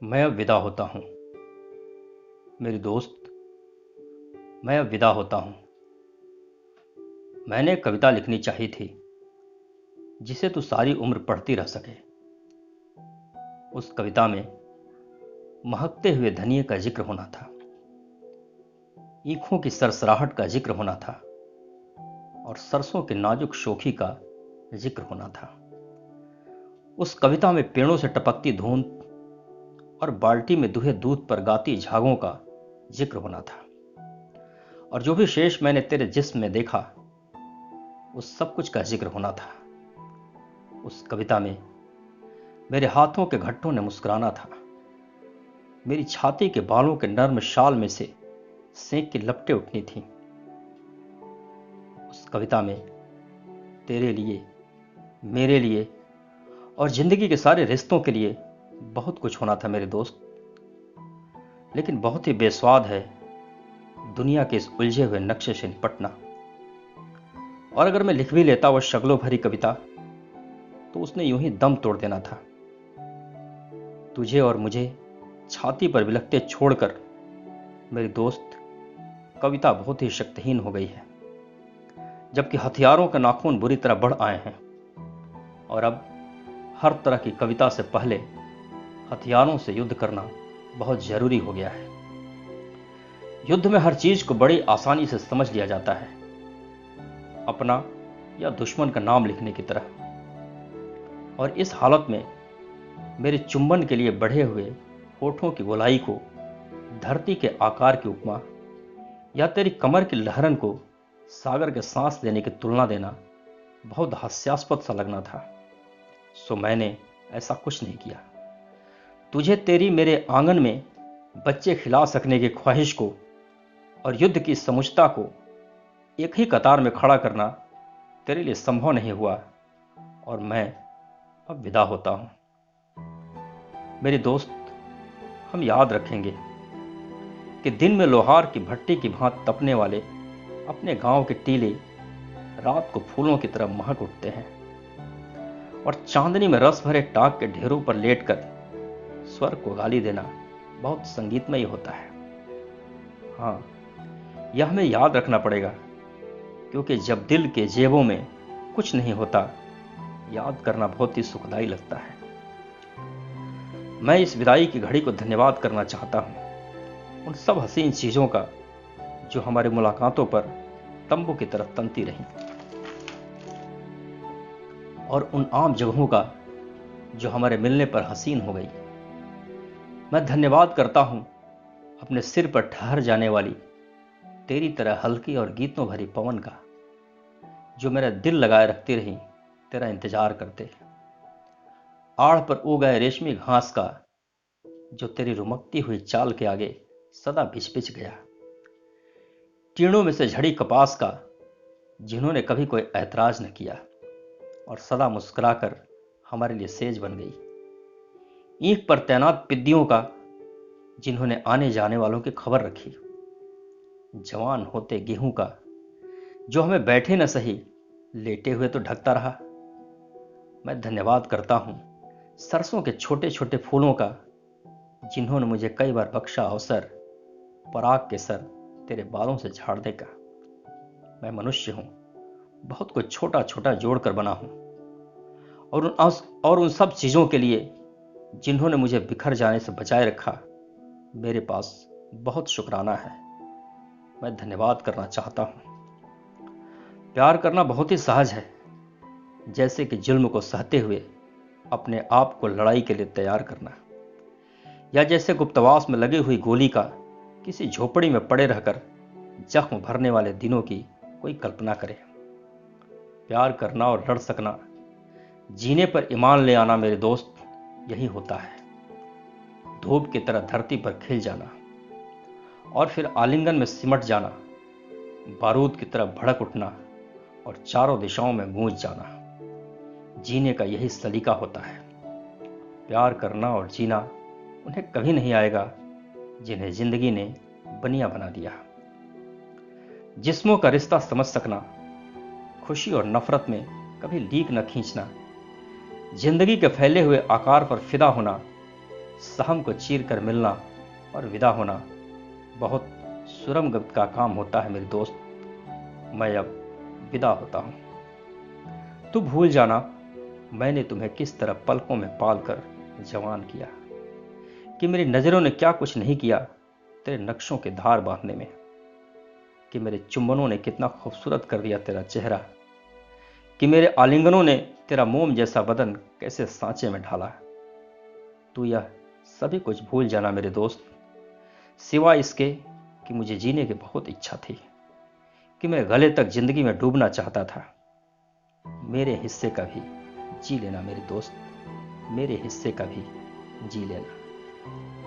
मैं अब विदा होता हूँ। मेरी दोस्त, मैं अब विदा होता हूँ। मैंने एक कविता लिखनी चाहिए थी जिसे तू सारी उम्र पढ़ती रह सके। उस कविता में महकते हुए धनिये का जिक्र होना था, ईखों की सरसराहट का जिक्र होना था और सरसों के नाजुक शोखी का जिक्र होना था। उस कविता में पेड़ों से टपकती धूंध और बाल्टी में दुहे दूध पर गाती झागों का जिक्र होना था। और जो भी शेष मैंने तेरे जिस्म में देखा, उस सब कुछ का जिक्र होना था। उस कविता में मेरे हाथों के घट्टों ने मुस्कुराना था, मेरी छाती के बालों के नर्म शाल में से सेंक की लपटें उठनी थीं। उस कविता में तेरे लिए, मेरे लिए और जिंदगी के सारे रिश्तों के लिए बहुत कुछ होना था मेरे दोस्त। लेकिन बहुत ही बेस्वाद है दुनिया के इस उलझे हुए नक्शे से निपटना। और अगर मैं लिख भी लेता वो शगलों भरी कविता, तो उसने यूं ही दम तोड़ देना था। तुझे और मुझे छाती पर बिलखते छोड़कर मेरी दोस्त, कविता बहुत ही शक्तिहीन हो गई है। जबकि हथियारों के नाखून बुरी तरह बढ़ आए हैं और अब हर तरह की कविता से पहले हथियारों से युद्ध करना बहुत जरूरी हो गया है। युद्ध में हर चीज को बड़ी आसानी से समझ लिया जाता है, अपना या दुश्मन का नाम लिखने की तरह। और इस हालत में मेरे चुंबन के लिए बढ़े हुए होठों की गोलाई को धरती के आकार की उपमा या तेरी कमर की लहरन को सागर के सांस लेने की तुलना देना बहुत हास्यास्पद सा लगना था। सो मैंने ऐसा कुछ नहीं किया। तुझे तेरी मेरे आंगन में बच्चे खिला सकने की ख्वाहिश को और युद्ध की समुचता को एक ही कतार में खड़ा करना तेरे लिए संभव नहीं हुआ और मैं अब विदा होता हूं। मेरे दोस्त, हम याद रखेंगे कि दिन में लोहार की भट्टी की भांति तपने वाले अपने गांव के टीले रात को फूलों की तरह महक उठते हैं और चांदनी में रस भरे टाक के ढेरों पर लेटकर स्वर्ग को गाली देना बहुत संगीतमय होता है। हाँ, यह हमें याद रखना पड़ेगा, क्योंकि जब दिल के जेबों में कुछ नहीं होता, याद करना बहुत ही सुखदाई लगता है। मैं इस विदाई की घड़ी को धन्यवाद करना चाहता हूं उन सब हसीन चीजों का जो हमारी मुलाकातों पर तंबू की तरफ तनती रहीं, और उन आम जगहों का जो हमारे मिलने पर हसीन हो गई। मैं धन्यवाद करता हूं अपने सिर पर ठहर जाने वाली तेरी तरह हल्की और गीतों भरी पवन का, जो मेरा दिल लगाए रखती रही तेरा इंतजार करते। आड़ पर उग गए रेशमी घास का, जो तेरी रुमकती हुई चाल के आगे सदा भिच गया। टीणों में से झड़ी कपास का, जिन्होंने कभी कोई ऐतराज न किया और सदा मुस्कुराकर हमारे लिए सेज बन गई। ईंख पर तैनात पिद्दियों का, जिन्होंने आने जाने वालों की खबर रखी। जवान होते गेहूं का, जो हमें बैठे न सही लेटे हुए तो ढकता रहा। मैं धन्यवाद करता हूं सरसों के छोटे छोटे फूलों का, जिन्होंने मुझे कई बार बख्शा अवसर पराग के सर तेरे बालों से झाड़ने का। मैं मनुष्य हूं, बहुत कुछ छोटा छोटा जोड़कर बना हूं, और उन सब चीजों के लिए जिन्होंने मुझे बिखर जाने से बचाए रखा, मेरे पास बहुत शुक्राना है। मैं धन्यवाद करना चाहता हूं। प्यार करना बहुत ही सहज है, जैसे कि जुल्म को सहते हुए अपने आप को लड़ाई के लिए तैयार करना, या जैसे गुप्तवास में लगी हुई गोली का किसी झोपड़ी में पड़े रहकर जख्म भरने वाले दिनों की कोई कल्पना करे। प्यार करना और लड़ सकना, जीने पर ईमान ले आना मेरे दोस्त, यही होता है। धूप की तरह धरती पर खिल जाना और फिर आलिंगन में सिमट जाना, बारूद की तरह भड़क उठना और चारों दिशाओं में गूंज जाना। जीने का यही सलीका होता है। प्यार करना और जीना उन्हें कभी नहीं आएगा जिन्हें जिंदगी ने बनिया बना दिया। जिस्मों का रिश्ता समझ सकना, खुशी और नफरत में कभी लीक न खींचना, जिंदगी के फैले हुए आकार पर फिदा होना, सहम को चीर कर मिलना और विदा होना बहुत सुरम का काम होता है मेरे दोस्त। मैं अब विदा होता हूं। तू भूल जाना मैंने तुम्हें किस तरह पलकों में पालकर जवान किया, कि मेरी नजरों ने क्या कुछ नहीं किया तेरे नक्शों के धार बांधने में, कि मेरे चुंबनों ने कितना खूबसूरत कर दिया तेरा चेहरा, कि मेरे आलिंगनों ने तेरा मोम जैसा बदन कैसे सांचे में ढाला। तू यह सभी कुछ भूल जाना मेरे दोस्त, सिवाय इसके कि मुझे जीने की बहुत इच्छा थी, कि मैं गले तक जिंदगी में डूबना चाहता था। मेरे हिस्से का भी जी लेना मेरे दोस्त, मेरे हिस्से का भी जी लेना।